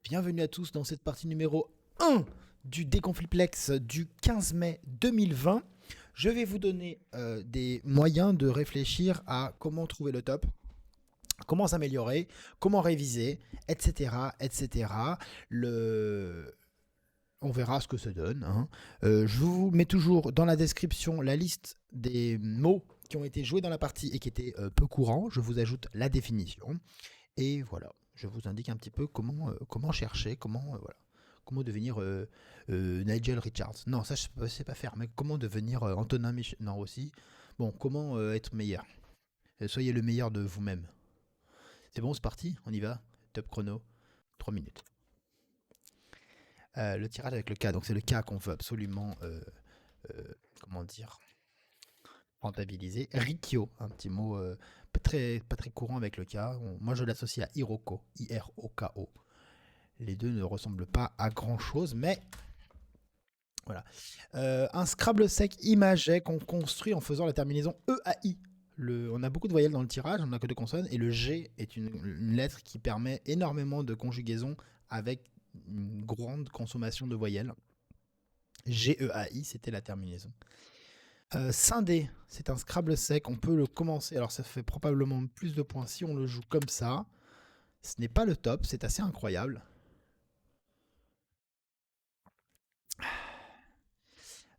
Bienvenue à tous dans cette partie numéro 1 du Déconfliplex du 15 mai 2020. Je vais vous donner des moyens de réfléchir à comment trouver le top, comment s'améliorer, comment réviser, etc. etc. On verra ce que ça donne. Je vous mets toujours dans la description la liste des mots qui ont été joués dans la partie et qui étaient peu courants. Je vous ajoute la définition. Et voilà, je vous indique un petit peu comment chercher, comment devenir Nigel Richards. Non, ça je sais pas faire, mais comment devenir Antonin Mich... Non, aussi. Bon, comment être meilleur. Soyez le meilleur de vous-même. C'est bon, c'est parti, on y va. Top chrono, 3 minutes. Le tirage avec le K, donc c'est le K qu'on veut absolument, comment dire, rentabiliser. Rikyo, un petit mot pas très courant avec le K. Moi je l'associe à Hiroko, I-R-O-K-O. Les deux ne ressemblent pas à grand chose, mais voilà. Un Scrabble sec imagé qu'on construit en faisant la terminaison E-A-I. On a beaucoup de voyelles dans le tirage, on n'a que deux consonnes, et le G est une lettre qui permet énormément de conjugaisons avec une grande consommation de voyelles. G-E-A-I, c'était la terminaison. Scindé, c'est un Scrabble sec, on peut le commencer, alors ça fait probablement plus de points si on le joue comme ça. Ce n'est pas le top, c'est assez incroyable.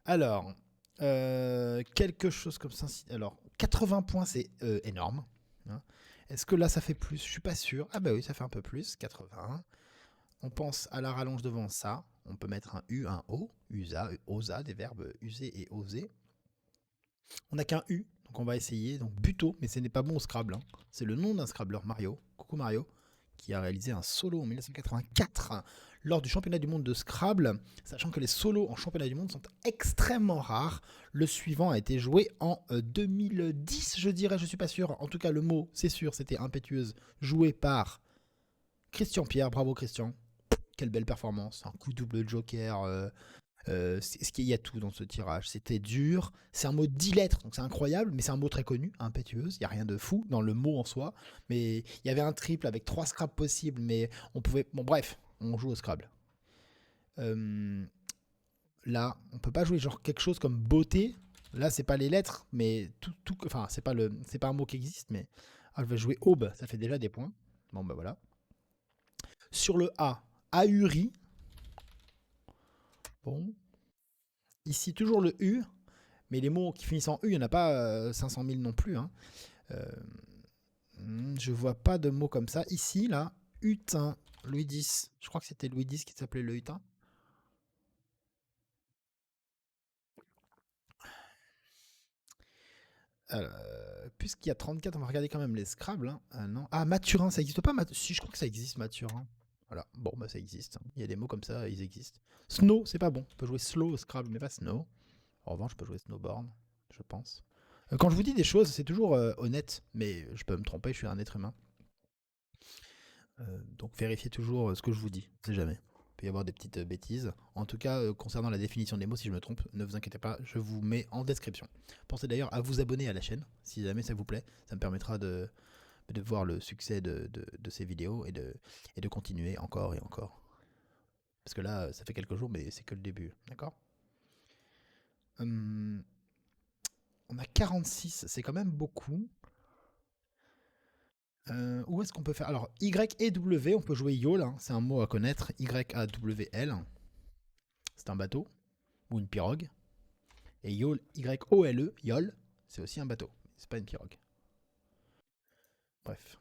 Alors, quelque chose comme ça. Alors, 80 points, c'est énorme. Hein. Est-ce que là, ça fait plus? Je suis pas sûr. Ah bah oui, ça fait un peu plus, 80. On pense à la rallonge devant ça. On peut mettre un U, un O, usa, osa, des verbes user et oser. On n'a qu'un U, donc on va essayer. Donc Buto, mais ce n'est pas bon au Scrabble. Hein. C'est le nom d'un Scrabbler, Mario. Coucou Mario, qui a réalisé un solo en 1984 lors du championnat du monde de Scrabble, sachant que les solos en championnat du monde sont extrêmement rares. Le suivant a été joué en 2010, je dirais, je suis pas sûr. En tout cas, le mot, c'est sûr, c'était impétueuse, joué par Christian Pierre. Bravo Christian, quelle belle performance, un coup double joker. Ce qu'il y a tout dans ce tirage. C'était dur. C'est un mot de 10 lettres, donc c'est incroyable, mais c'est un mot très connu, impétueuse. Il n'y a rien de fou dans le mot en soi. Mais il y avait un triple avec 3 Scrabble possibles, mais on pouvait. Bon, bref, on joue au Scrabble. Là, on peut pas jouer genre quelque chose comme beauté. Là, c'est pas les lettres, mais enfin, c'est pas un mot qui existe, mais je vais jouer aube, ça fait déjà des points. Bon, bah voilà. Sur le A, ahuri. Bon. Ici, toujours le U. Mais les mots qui finissent en U, il n'y en a pas 500 000 non plus. Hein. Je vois pas de mots comme ça. Ici, là, hutin, Louis X. Je crois que c'était Louis X qui s'appelait le hutin. Puisqu'il y a 34, on va regarder quand même les Scrabble. Hein. Non. Ah, Mathurin, ça existe pas Si, je crois que ça existe, Mathurin. Voilà, bon, bah ça existe. Hein. Il y a des mots comme ça, ils existent. Snow, c'est pas bon. On peut jouer slow au Scrabble, mais pas snow. En revanche, je peux jouer snowboard, je pense. Quand je vous dis des choses, c'est toujours honnête, mais je peux me tromper, je suis un être humain. Donc vérifiez toujours ce que je vous dis, on sait jamais. Il peut y avoir des petites bêtises. En tout cas, concernant la définition des mots, si je me trompe, ne vous inquiétez pas, je vous mets en description. Pensez d'ailleurs à vous abonner à la chaîne, si jamais ça vous plaît. Ça me permettra de voir le succès de ces vidéos et de continuer encore et encore. Parce que là, ça fait quelques jours, mais c'est que le début, d'accord. On a 46, c'est quand même beaucoup. Où est-ce qu'on peut faire? Alors, Y et W, on peut jouer YOL, hein, c'est un mot à connaître. Y-A-W-L, c'est un bateau ou une pirogue. Et YOL, Y-O-L-E, YOL, c'est aussi un bateau. C'est pas une pirogue. Bref.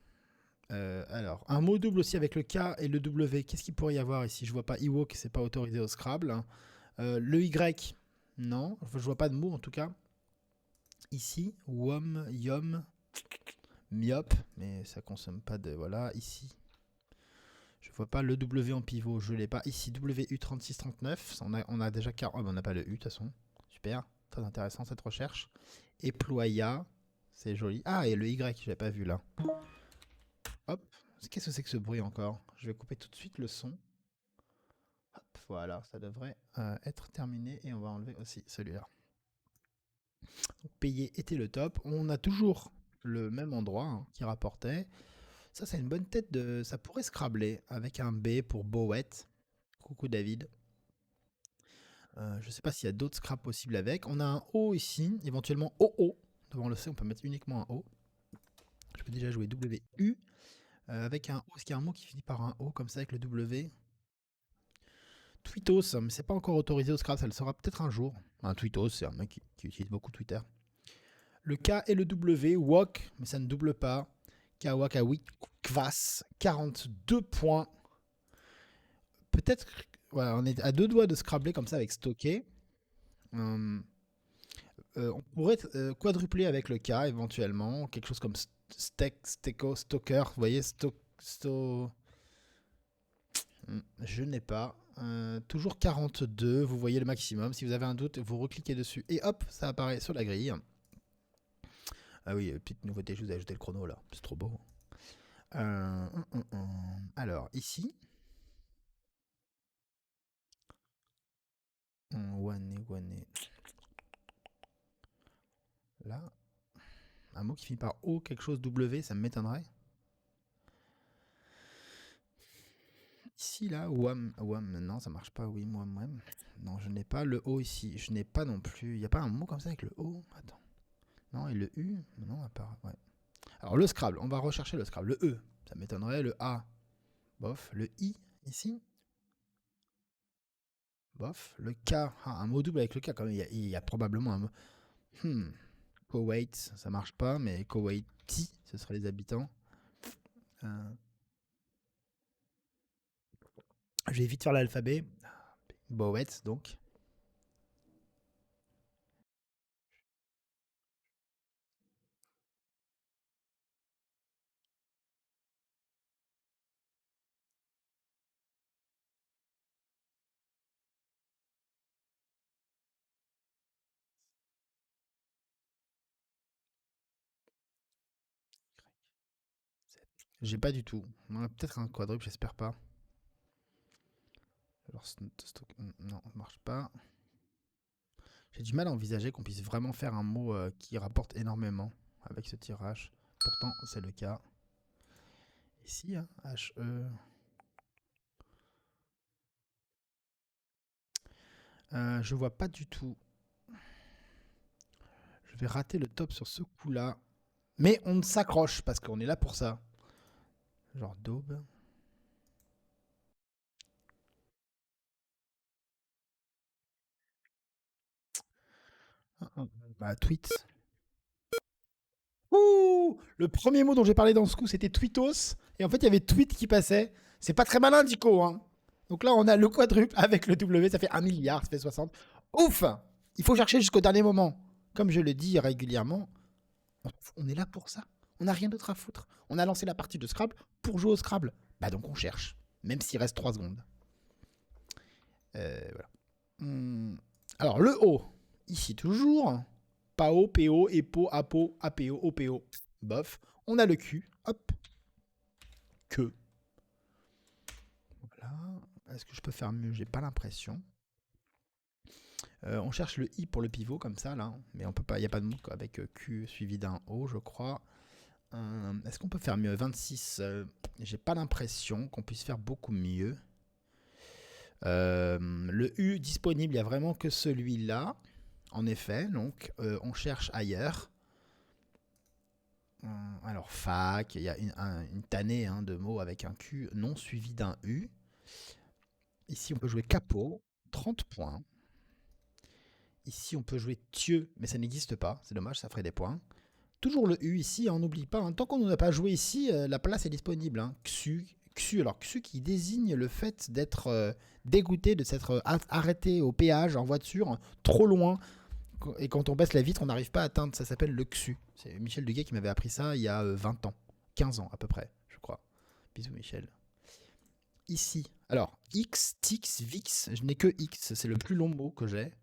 Alors, un mot double aussi avec le K et le W. Qu'est-ce qu'il pourrait y avoir ici? Je vois pas Ewok, c'est pas autorisé au Scrabble. Hein. Le Y, non. Je vois pas de mot en tout cas. Ici, WOM, YOM, myope, mais ça consomme pas de. Voilà, ici. Je vois pas le W en pivot, je l'ai pas. Ici, WU3639, on a déjà 40. Oh, on n'a pas le U de toute façon. Super, très intéressant cette recherche. Et Ploya, c'est joli. Ah, et le Y, je l'ai pas vu là. Hop, qu'est-ce que c'est que ce bruit encore? Je vais couper tout de suite le son. Hop, voilà, ça devrait être terminé. Et on va enlever aussi celui-là. Payer était le top. On a toujours le même endroit hein, qui rapportait. Ça, c'est une bonne tête de. Ça pourrait scrabler avec un B pour Bowet. Coucou David. Je sais pas s'il y a d'autres scraps possibles avec. On a un O ici, éventuellement OO. Devant le C, on peut mettre uniquement un O. Je peux déjà jouer WU. Avec un O, est-ce qu'il y a un mot qui finit par un O comme ça avec le W? Tweetos, mais c'est pas encore autorisé au Scrabble, ça le sera peut-être un jour. Un Tweetos, c'est un mec qui utilise beaucoup Twitter. Le K et le W, Wok, mais ça ne double pas. Kawakawi, Kvas, 42 points. Peut-être, voilà, on est à deux doigts de scrabbler comme ça avec Stocké. On pourrait quadrupler avec le K éventuellement, quelque chose comme Steko, Stoker, vous voyez, je n'ai pas. Toujours 42, vous voyez le maximum. Si vous avez un doute, vous recliquez dessus et hop, ça apparaît sur la grille. Ah oui, petite nouveauté, je vous ai ajouté le chrono là, c'est trop beau. Alors, ici. Wane. Là. Un mot qui finit par O, quelque chose W, ça m'étonnerait. Ici, là, Wam, non, ça marche pas, oui, Wam. Non, je n'ai pas le O ici. Je n'ai pas non plus. Il n'y a pas un mot comme ça avec le O? Attends. Non, et le U? Non, à part. Ouais. Alors, le Scrabble, on va rechercher le Scrabble. Le E, ça m'étonnerait. Le A, bof. Le I, ici, bof. Le K, un mot double avec le K, quand même. Il y a probablement un mot. Koweït, ça marche pas, mais Koweïti, ce seraient les habitants. Je vais vite faire l'alphabet. Bowet, donc. J'ai pas du tout. Peut-être un quadruple, j'espère pas. Alors, non, ça marche pas. J'ai du mal à envisager qu'on puisse vraiment faire un mot qui rapporte énormément avec ce tirage. Pourtant, c'est le cas. Ici, hein, H-E. Je vois pas du tout. Je vais rater le top sur ce coup-là. Mais on s'accroche parce qu'on est là pour ça. Genre daube. Bah, tweet. Ouh, le premier mot dont j'ai parlé dans ce coup, c'était tweetos. Et en fait, il y avait tweet qui passait. C'est pas très malin, Dico. Hein. Donc là, on a le quadruple avec le W. Ça fait 1 milliard, ça fait 60. Ouf. Il faut chercher jusqu'au dernier moment. Comme je le dis régulièrement, on est là pour ça. On n'a rien d'autre à foutre. On a lancé la partie de Scrabble pour jouer au Scrabble. Bah donc on cherche. Même s'il reste 3 secondes. Voilà. Alors, le O. Ici, toujours. PAO, PO, EPO, APO, APO, OPO. Bof. On a le Q. Hop. Que. Voilà. Est-ce que je peux faire mieux? J'ai pas l'impression. On cherche le I pour le pivot, comme ça, là. Mais on peut pas. Il n'y a pas de mot avec Q suivi d'un O, je crois. Est-ce qu'on peut faire mieux? 26. J'ai pas l'impression qu'on puisse faire beaucoup mieux. Le U disponible, il n'y a vraiment que celui-là. En effet, donc on cherche ailleurs. Alors fac, il y a une tannée de mots avec un Q non suivi d'un U. Ici, on peut jouer capot, 30 points. Ici, on peut jouer Thieu, mais ça n'existe pas. C'est dommage, ça ferait des points. Toujours le U ici, on n'oublie pas. Tant qu'on n'a pas joué ici, la place est disponible. Xu, alors Xu qui désigne le fait d'être dégoûté, de s'être arrêté au péage en voiture, trop loin. Et quand on baisse la vitre, on n'arrive pas à atteindre. Ça s'appelle le XU. C'est Michel Duguay qui m'avait appris ça il y a 20 ans. 15 ans à peu près, je crois. Bisous Michel. Ici. Alors, X, Tix, Vix. Je n'ai que X. C'est le plus long mot que j'ai.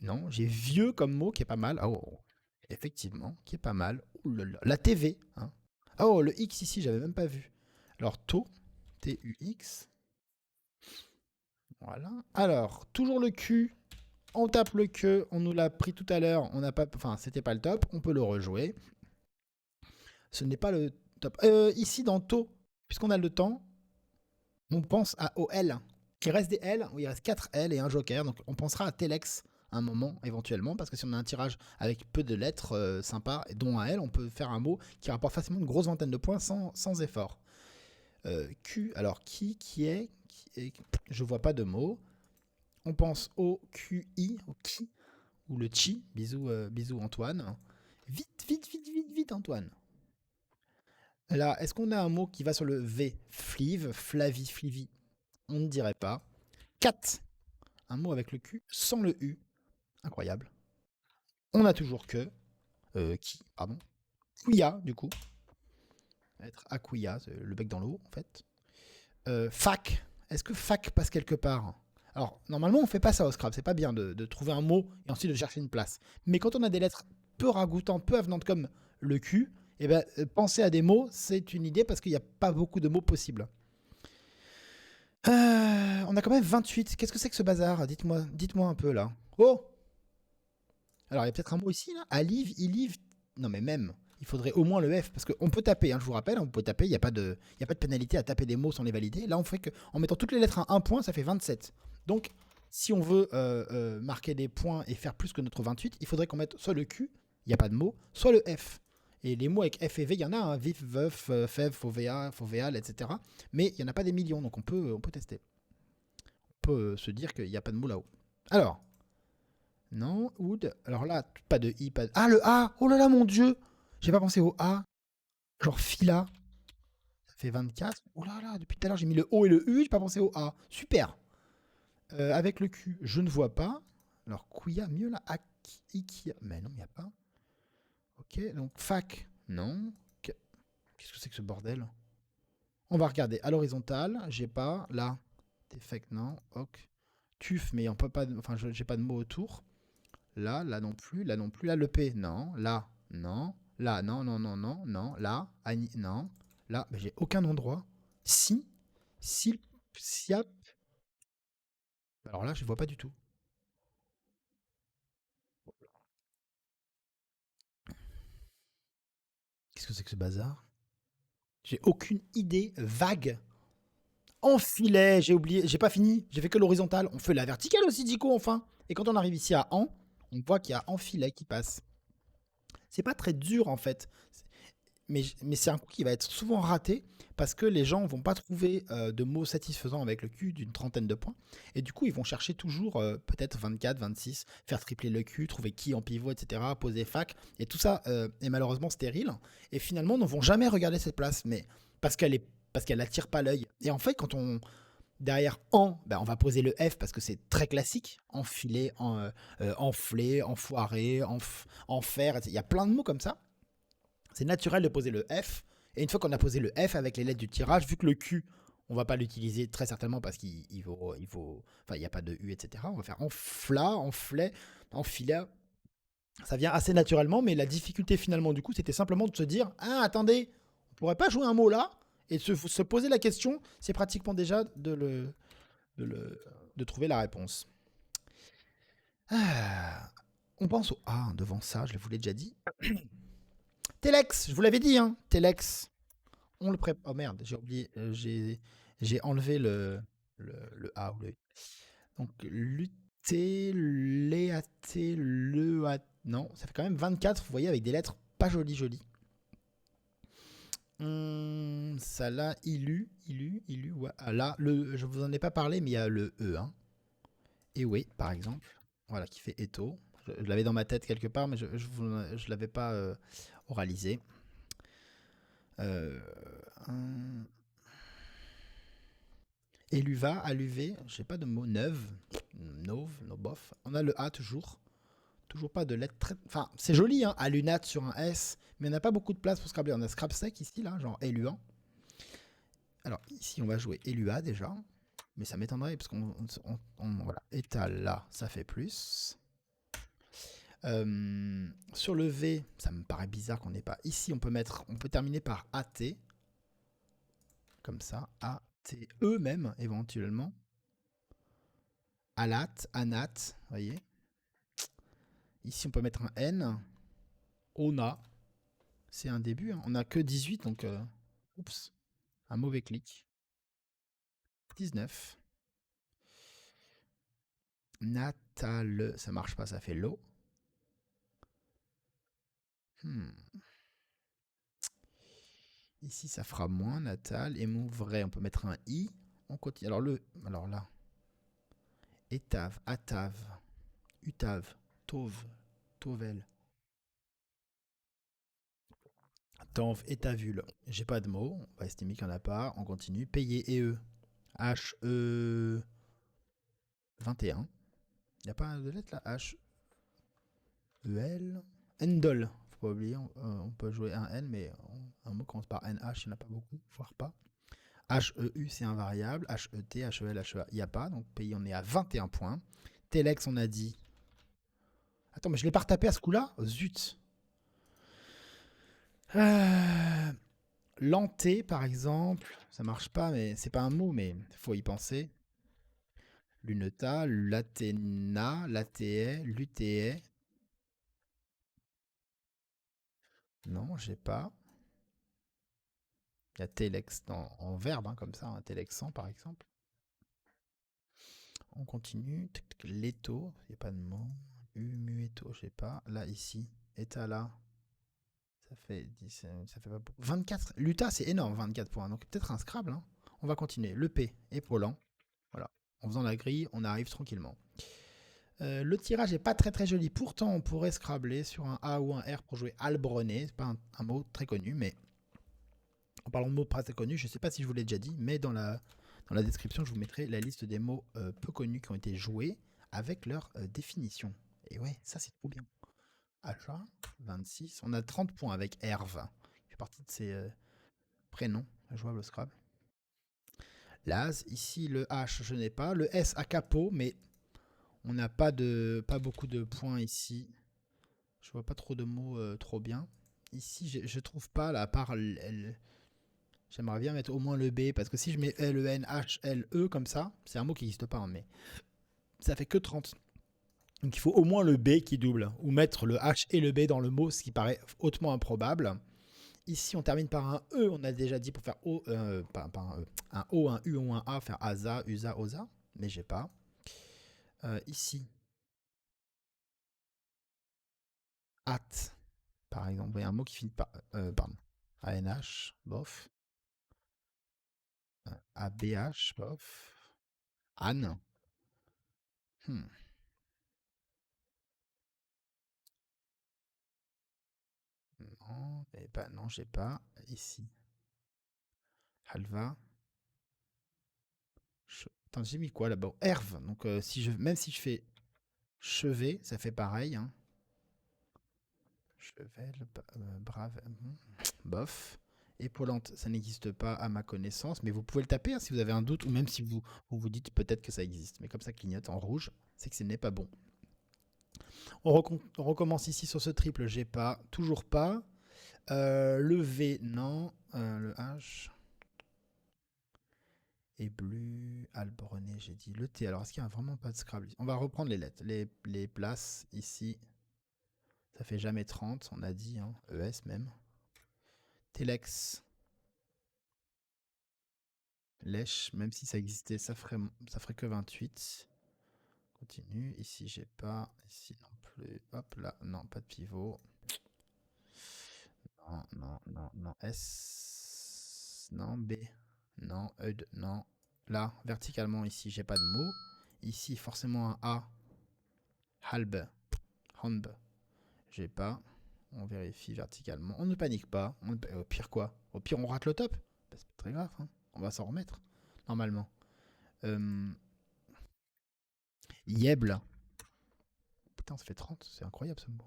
Non, j'ai vieux comme mot qui est pas mal. Oh, effectivement, qui est pas mal. Ouh là là. La TV. Hein. Oh, le X ici, j'avais même pas vu. Alors, TO. T-U-X. Voilà. Alors, toujours le Q. On tape le que, on nous l'a pris tout à l'heure, on n'a pas, enfin c'était pas le top, on peut le rejouer. Ce n'est pas le top. Ici, dans taux, puisqu'on a le temps, on pense aux L. Il reste des L, il reste 4 L et un joker. Donc on pensera à Telex un moment éventuellement, parce que si on a un tirage avec peu de lettres sympas, dont un L, on peut faire un mot qui rapporte facilement une grosse vingtaine de points sans effort. Q, alors qui est, je vois pas de mots. On pense au QI, au qui, ou le chi. Bisous Antoine. Vite Antoine. Là, est-ce qu'on a un mot qui va sur le V? Flive, Flavie. On ne dirait pas. Cat, un mot avec le Q sans le U. Incroyable. On a toujours que. Qui, pardon. Quia, du coup. Être Aquia, le bec dans l'eau, en fait. Fac. Est-ce que fac passe quelque part? Alors, normalement, on fait pas ça au Scrabble. C'est pas bien de trouver un mot et ensuite de chercher une place. Mais quand on a des lettres peu ragoûtantes, peu avenantes comme le Q, eh ben, penser à des mots, c'est une idée parce qu'il n'y a pas beaucoup de mots possibles. On a quand même 28. Qu'est-ce que c'est que ce bazar? Dites-moi un peu là. Oh! Alors, il y a peut-être un mot ici, là. Alive, ilive. Non, mais même, il faudrait au moins le F. Parce qu'on peut taper, hein, je vous rappelle, on peut taper. Il n'y a pas de pénalité à taper des mots sans les valider. Là, on fait qu'en mettant toutes les lettres à un point, ça fait 27. Donc, si on veut marquer des points et faire plus que notre 28, il faudrait qu'on mette soit le Q, il n'y a pas de mot, soit le F. Et les mots avec F et V, il y en a, hein, vif, veuf, fève, fauvéal, etc. Mais il n'y en a pas des millions, donc on peut tester. On peut se dire qu'il n'y a pas de mot là-haut. Alors, non, wood. Alors là, pas de I, pas de... Ah, le A. Oh là là, mon Dieu. J'ai pas pensé au A. Genre fila. Ça fait 24. Oh là là, depuis tout à l'heure, j'ai mis le O et le U. J'ai pas pensé au A. Super. Avec le Q, je ne vois pas. Alors, Quia, mieux là. Ikia. Mais non, il n'y a pas. Ok, donc fac. Non. Qu'est-ce que c'est que ce bordel? On va regarder. À l'horizontale, j'ai pas. Là. Defect, non. Ok. Tuf, mais on peut pas. Enfin, j'ai pas de mots autour. Là non plus, là non plus. Là, le P, non. Là, non. Là, non. Là, non. Là, mais j'ai aucun endroit. Si, siap. Alors là, je vois pas du tout. Qu'est-ce que c'est que ce bazar? J'ai aucune idée vague. En filet, j'ai oublié, j'ai pas fini, j'ai fait que l'horizontale. On fait la verticale aussi, Dico, enfin. Et quand on arrive ici à en, on voit qu'il y a en filet qui passe. C'est pas très dur en fait. Mais c'est un coup qui va être souvent raté parce que les gens vont pas trouver de mots satisfaisants avec le Q d'une trentaine de points. Et du coup, ils vont chercher toujours peut-être 24, 26, faire tripler le Q, trouver qui en pivot, etc., poser fac. Et tout ça est malheureusement stérile. Et finalement, ne vont jamais regarder cette place, mais parce qu'elle attire pas l'œil. Et en fait, quand on derrière en, ben on va poser le F parce que c'est très classique. Enfiler, enflé, enfoiré, enfer. Il y a plein de mots comme ça. C'est naturel de poser le F. Et une fois qu'on a posé le F avec les lettres du tirage, vu que le Q, on va pas l'utiliser très certainement parce qu'il vaut, enfin, il n'y a pas de U, etc. On va faire enfla, enflet, enfila. Ça vient assez naturellement, mais la difficulté finalement du coup, c'était simplement de se dire, ah, attendez, on pourrait pas jouer un mot là et de se poser la question. C'est pratiquement déjà de trouver la réponse. Ah, on pense au A devant ça, je vous l'ai déjà dit. Telex, je vous l'avais dit, hein, Telex. On le prépare. Oh merde, j'ai oublié. J'ai enlevé le A ou le I. Donc, lutter, léaté, le A. Non, ça fait quand même 24, vous voyez, avec des lettres pas jolies. Ça là, ilu. Ouais. Ah, là, je vous en ai pas parlé, mais il y a le E. Hein. Et oui, par exemple. Voilà, qui fait Eto. Je l'avais dans ma tête quelque part, mais je l'avais pas oralisé. Euh, un- Eluva, aluvé, j'ai pas de mot neuve. Neuve, no bof. On a le A toujours. Toujours pas de lettre très. Enfin, c'est joli, hein, Alunat sur un S, mais on n'a pas beaucoup de place pour Scrabble. On a Scrap sec ici, là, genre Eluan. Alors, ici, on va jouer Elua déjà. Mais ça m'étonnerait parce voilà. Étal là, ça fait plus. Sur le V, ça me paraît bizarre qu'on n'ait pas. Ici, on peut terminer par AT. Comme ça. ATE même, éventuellement. Alat, Anat, vous voyez. Ici, on peut mettre un N. Ona. C'est un début, hein. On n'a que 18, donc... oups, un mauvais clic. 19. Natal, ça marche pas, ça fait l'eau. Ici, ça fera moins, Natal. Et mon vrai, on peut mettre un i. On continue. Alors là, étave, atave, utave, tauve, tauvel. Tanv, étavule. J'ai pas de mots. On va estimer qu'il n'y en a pas. On continue. Payer et e. H-E 21. Il n'y a pas de lettre là. H-E-L. Endol. Faut pas oublier. On peut jouer un N, mais un mot commence par NH. Il n'y en a pas beaucoup, voire pas. H-E-U, c'est un variable. H-E-T, H-E-L, H-E-A, il n'y a pas. Donc pays, on est à 21 points. Telex, on a dit. Attends, mais je l'ai pas retapé à ce coup-là. Zut. Lanté, par exemple. Ça marche pas, mais c'est pas un mot, mais faut y penser. Luneta, Latena, Latee, Lutee. Non, j'ai pas. Il y a Telex en verbe, hein, comme ça, un Telexant par exemple. On continue. Leto, il n'y a pas de mot. Umueto, je sais pas. Là, ici. Etala. Ça fait 10, ça fait pas beaucoup. 24. Luta, c'est énorme, 24 points. Donc peut-être un Scrabble. Hein. On va continuer. Le P, épaulant. Voilà. En faisant la grille, on arrive tranquillement. Le tirage est pas très très joli. Pourtant, on pourrait scrabbler sur un A ou un R pour jouer albrené. C'est pas un mot très connu, mais en parlant de mots pas très connus, je sais pas si je vous l'ai déjà dit, mais dans la description, je vous mettrai la liste des mots peu connus qui ont été joués avec leur définition. Et ouais, ça c'est trop bien. Achat, 26. On a 30 points avec Herve, qui fait partie de ces prénoms jouables au Scrabble. L'As, ici le H, je n'ai pas. Le S à capot, mais on n'a pas beaucoup de points ici. Je vois pas trop de mots trop bien. Ici, je trouve pas, là, à part L. J'aimerais bien mettre au moins le B, parce que si je mets L, E, N, H, L, E comme ça, c'est un mot qui n'existe pas, hein, mais ça fait que 30. Donc il faut au moins le B qui double, ou mettre le H et le B dans le mot, ce qui paraît hautement improbable. Ici, on termine par un E, on a déjà dit pour faire O, pas un E, un O, un U ou un A, faire Asa, Usa, Osa, mais j'ai pas. Ici, at, par exemple, vous voyez un mot qui finit par, pardon, ANH, bof. ABH, bof. Anne. Hmm. Non, non, j'ai pas. Ici. Halva. Attends, j'ai mis quoi là-bas? Herve. Donc, même si je fais chevet, ça fait pareil. Hein. Chevel, brave. Bof. Épaulante, ça n'existe pas à ma connaissance, mais vous pouvez le taper hein, si vous avez un doute, ou même si vous dites peut-être que ça existe. Mais comme ça clignote en rouge, c'est que ce n'est pas bon. On recommence ici sur ce triple, j'ai pas. Toujours pas. Le V, non. Le H. Et bleu, Alborné, j'ai dit. Le T, alors est-ce qu'il n'y a vraiment pas de Scrabble? On va reprendre les lettres. Les places ici, ça fait jamais 30, on a dit, hein, ES même. Telex, Lèche, même si ça existait, ça ferait que 28. Continue, ici j'ai pas, ici non plus. Hop là, non, pas de pivot. Non, non, non, non. S, non, B, non, E, non. Là, verticalement, ici, j'ai pas de mot. Ici, forcément un A. Halb, Hanb, j'ai pas. On vérifie verticalement. On ne panique pas. Au pire quoi? Au pire on rate le top. Bah, c'est pas très grave. Hein. On va s'en remettre. Normalement. Yeble. Putain, ça fait 30. C'est incroyable ce mot.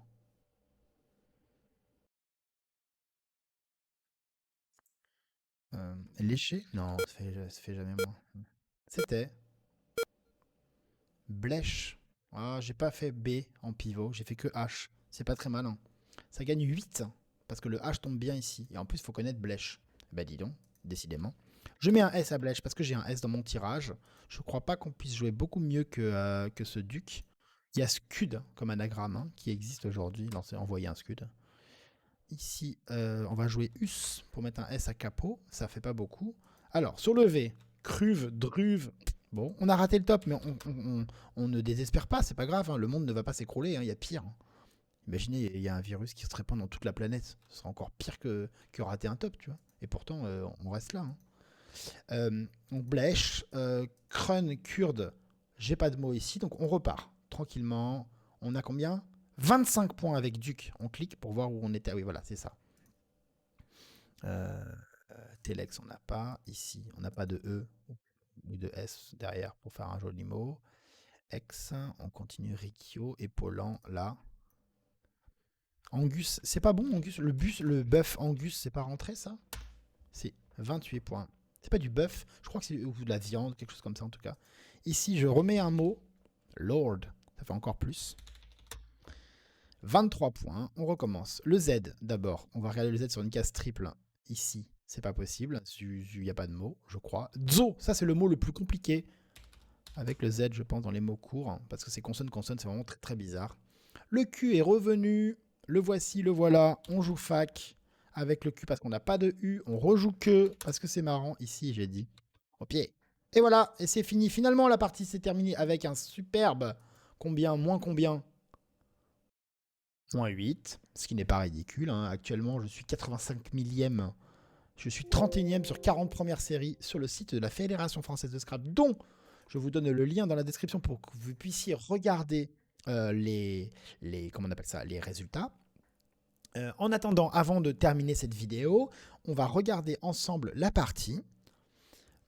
Léché? Non, ça fait jamais moins. C'était Blèche. Ah, j'ai pas fait B en pivot. J'ai fait que H. C'est pas très malin. Ça gagne 8. Parce que le H tombe bien ici. Et en plus, il faut connaître Blèche. Bah dis donc, décidément. Je mets un S à Blèche parce que j'ai un S dans mon tirage. Je crois pas qu'on puisse jouer beaucoup mieux que ce duc. Il y a Scud comme anagramme hein, qui existe aujourd'hui. Envoyer un Scud. Ici, on va jouer us pour mettre un S à capot. Ça fait pas beaucoup. Alors, sur le V, Cruve, Druve. Bon, on a raté le top, mais on ne désespère pas, c'est pas grave. Hein. Le monde ne va pas s'écrouler, hein, il y a pire. Hein. Imaginez, il y a un virus qui se répand dans toute la planète. Ce sera encore pire que rater un top, tu vois. Et pourtant, on reste là. Hein. Donc, Blèche, Krun, Kurde, j'ai pas de mots ici, donc on repart tranquillement. On a combien 25 points avec Duc. On clique pour voir où on était. Ah oui, voilà, c'est ça. Telex, on n'a pas. Ici, on n'a pas de E ou de S derrière pour faire un joli mot. X, on continue Rikyo et Polan là. Angus, c'est pas bon Angus. Le bœuf Angus, c'est pas rentré ça. C'est 28 points. C'est pas du bœuf, je crois que c'est de la viande, quelque chose comme ça en tout cas. Ici, je remets un mot. Lord, ça fait encore plus. 23 points, on recommence. Le Z d'abord, on va regarder le Z sur une case triple. Ici, c'est pas possible, il n'y a pas de mot, je crois. Zo, ça c'est le mot le plus compliqué. Avec le Z, je pense, dans les mots courts, hein, parce que c'est consonne-consonne, c'est vraiment très très bizarre. Le Q est revenu, le voici, le voilà, on joue fac avec le Q parce qu'on n'a pas de U, on rejoue que parce que c'est marrant. Ici, j'ai dit au pied. Et voilà, et c'est fini. Finalement, la partie s'est terminée avec un superbe combien, moins combien moins 8, ce qui n'est pas ridicule. Hein. Actuellement, je suis 85 millième. Je suis 31e sur 40 premières séries sur le site de la Fédération française de Scrabble, dont je vous donne le lien dans la description pour que vous puissiez regarder comment on appelle ça, les résultats. En attendant, avant de terminer cette vidéo, on va regarder ensemble la partie.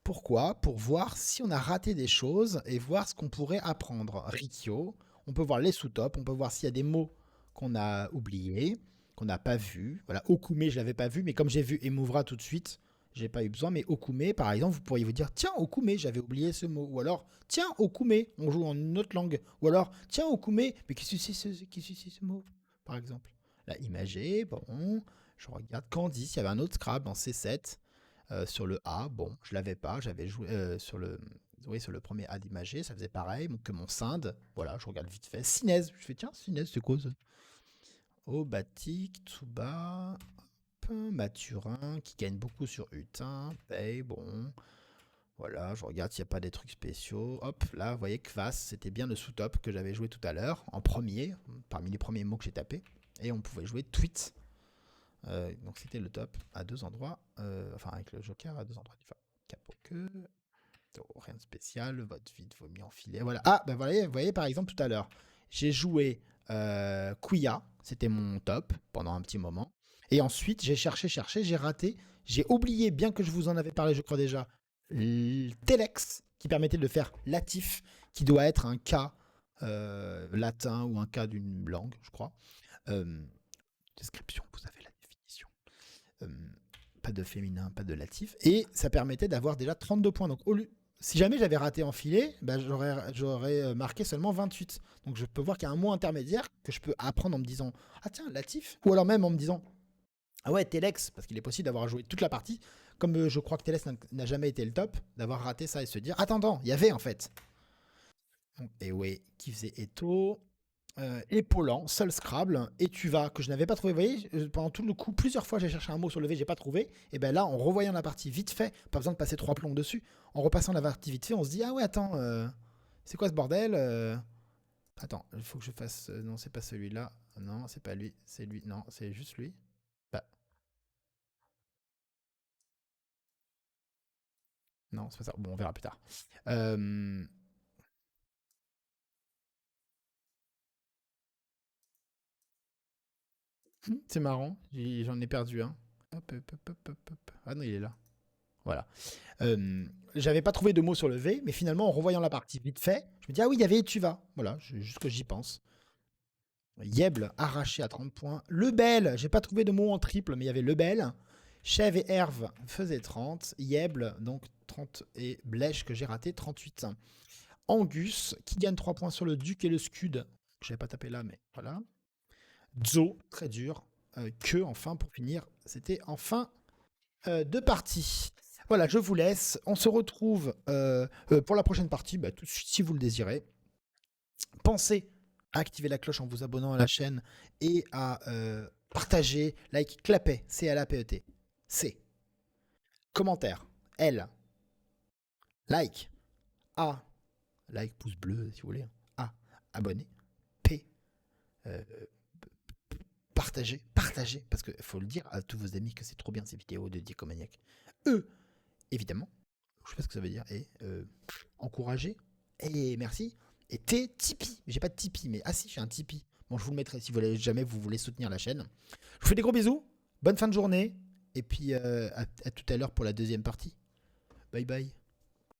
Pourquoi? Pour voir si on a raté des choses et voir ce qu'on pourrait apprendre. Rikyo, on peut voir les sous-tops, on peut voir s'il y a des mots qu'on a oubliés, qu'on n'a pas vus. Voilà, Okume, je ne l'avais pas vu, mais comme j'ai vu Emouvra tout de suite, j'ai pas eu besoin. Mais Okume, par exemple, vous pourriez vous dire tiens, Okume, j'avais oublié ce mot. Ou alors tiens, Okume, on joue en une autre langue. Ou alors tiens, Okume, mais qu'est-ce que c'est ce mot, par exemple? Là, imagé, bon, je regarde Candice, il y avait un autre Scrabble en C7. Sur le A, bon, je l'avais pas, j'avais joué sur le premier A d'imagé, ça faisait pareil, que mon Sinde, voilà, je regarde vite fait. Sinez, je fais tiens, Sinez, c'est quoi ça? Obatik, Tsuba, Mathurin, qui gagne beaucoup sur Hutin, Pay, bon, voilà, je regarde s'il n'y a pas des trucs spéciaux. Hop, là, vous voyez, Kvas, c'était bien le sous-top que j'avais joué tout à l'heure, en premier, parmi les premiers mots que j'ai tapés, et on pouvait jouer Tweet. Donc c'était le top à deux endroits, enfin avec le joker à deux endroits différents. Capot que, oh, rien de spécial, votre vide vaut mieux enfiler. Voilà. Ah, ben voilà, vous voyez par exemple tout à l'heure, j'ai joué Kuya, c'était mon top pendant un petit moment. Et ensuite j'ai cherché, j'ai raté, j'ai oublié, bien que je vous en avais parlé, je crois déjà, Telex qui permettait de faire latif, qui doit être un cas latin ou un cas d'une langue, je crois. Description, vous avez la définition. Euh, pas de féminin, pas de latif. Et ça permettait d'avoir déjà 32 points. Donc, si jamais j'avais raté en filet, bah, j'aurais marqué seulement 28. Donc, je peux voir qu'il y a un mot intermédiaire que je peux apprendre en me disant ah tiens, latif. Ou alors même en me disant ah ouais, Telex, parce qu'il est possible d'avoir joué toute la partie. Comme je crois que Telex n'a jamais été le top, d'avoir raté ça et se dire attends, il y avait en fait. Et ouais, qui faisait Eto. Épaulant, seul Scrabble, et tu vas, que je n'avais pas trouvé. Vous voyez, pendant tout le coup, plusieurs fois j'ai cherché un mot sur le V, j'ai pas trouvé. Et ben là, en revoyant la partie vite fait, pas besoin de passer 3 plombs dessus, en repassant la partie vite fait, on se dit ah ouais, attends, c'est quoi ce bordel Attends, il faut que je fasse. Non, c'est pas celui-là. Non, c'est pas lui. C'est lui. Non, c'est juste lui. Bah, non, c'est pas ça. Bon, on verra plus tard. Euh, c'est marrant, j'en ai perdu un. Hop, hop, hop, hop, hop. Ah non, il est là. Voilà. J'avais pas trouvé de mots sur le V, mais finalement, en revoyant la partie vite fait, je me dis, ah oui, il y avait tu vas. Voilà, juste que j'y pense. Yeble, arraché à 30 points. Lebel, j'ai pas trouvé de mot en triple, mais il y avait Lebel. Chev et Herve faisaient 30. Yeble, donc 30. Et Blèche, que j'ai raté, 38. Angus, qui gagne 3 points sur le Duc et le Scud. Que j'avais pas tapé là, mais voilà. Zo, très dur. Que, enfin, pour finir, c'était enfin de partie. Voilà, je vous laisse. On se retrouve pour la prochaine partie, bah, tout de suite si vous le désirez. Pensez à activer la cloche en vous abonnant à la chaîne et à Partagez, like, clapet, C-L-A-P-E-T. C. Commentaire, L. Like, A. Like, pouce bleu, si vous voulez. A. Abonné. P. euh, partagez, parce qu'il faut le dire à tous vos amis que c'est trop bien ces vidéos de Diacomaniac. E. Évidemment, je sais pas ce que ça veut dire. Et encourager. Et merci. Et T. Tipeee. J'ai pas de Tipeee, mais ah si, j'ai un Tipeee. Bon, je vous le mettrai si jamais vous voulez soutenir la chaîne. Je vous fais des gros bisous. Bonne fin de journée. Et puis à tout à l'heure pour la deuxième partie. Bye bye.